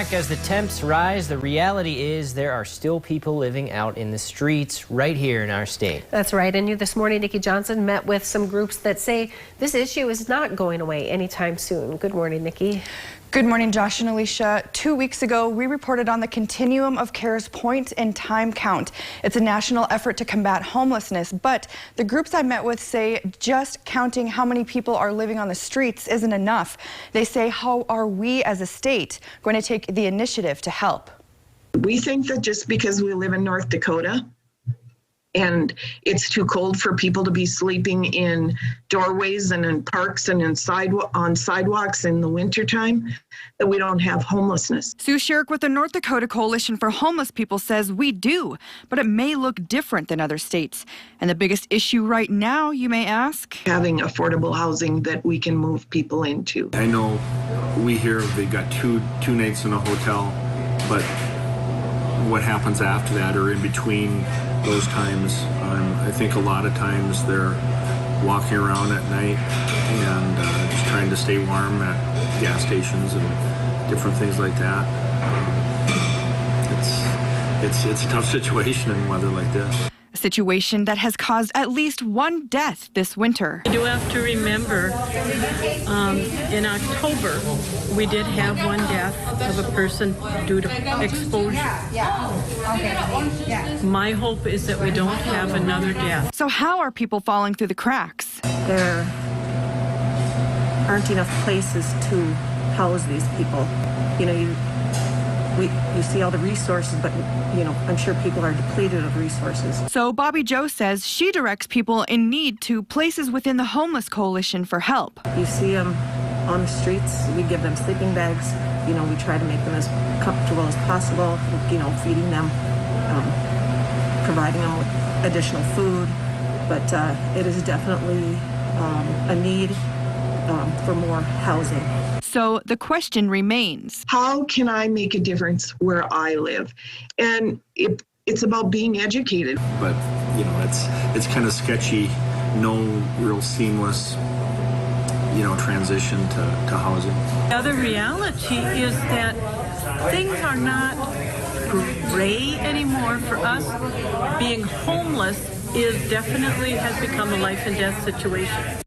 back as the temps rise. The reality is there are still people living out in the streets right here in our state. That's right. And this morning, Nikki Johnson met with some groups that say this issue is not going away anytime soon. Good morning, Nikki. Good morning, Josh and Alicia. 2 weeks ago, we reported on the Continuum of Care's Point in Time Count. It's a national effort to combat homelessness, but the groups I met with say just counting how many people are living on the streets isn't enough. They say, how are we as a state going to take the initiative to help? We think that just because we live in North Dakota and it's too cold for people to be sleeping in doorways and in parks and on sidewalks in the wintertime, that we don't have homelessness. Sue Shirk with the North Dakota Coalition for Homeless People says we do, but it may look different than other states. And the biggest issue right now, you may ask? Having affordable housing that we can move people into. I know we hear they got two nights in a hotel, but what happens after that or in between those times, I think a lot of times they're walking around at night and just trying to stay warm at gas stations and different things like that. It's a tough situation in weather like this. A situation that has caused at least one death this winter. You do have to remember, in October, we did have one death of a person due to exposure. My hope is that we don't have another death. So how are people falling through the cracks? There aren't enough places to house these people. You know, you see all the resources, but, you know, I'm sure people are depleted of resources. So Bobby Joe says she directs people in need to places within the Homeless Coalition for help. You see them on the streets, we give them sleeping bags. You know, we try to make them as comfortable as possible, you know, feeding them, providing them with additional food. But it is definitely a need for more housing. So the question remains, how can I make a difference where I live? And it's about being educated. But, you know, it's kind of sketchy, no real seamless, you know, transition to housing. The other reality is that things are not gray anymore for us. Being homeless has become a life and death situation.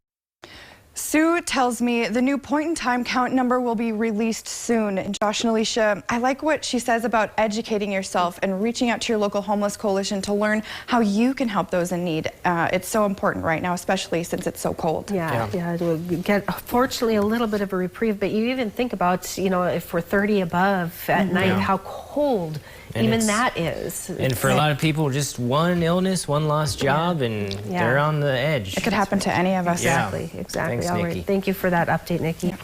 Sue tells me the new point-in-time count number will be released soon. And Josh and Alicia, I like what she says about educating yourself and reaching out to your local homeless coalition to learn how you can help those in need. It's so important right now, especially since it's so cold. Yeah. We'll get, fortunately, a little bit of a reprieve, but you even think about, you know, if we're 30 above at night, how cold even that is. And for a lot of people, just one illness, one lost job, and they're on the edge. It could happen to any of us. Exactly. Thanks, All right. Nikki. Thank you for that update, Nikki.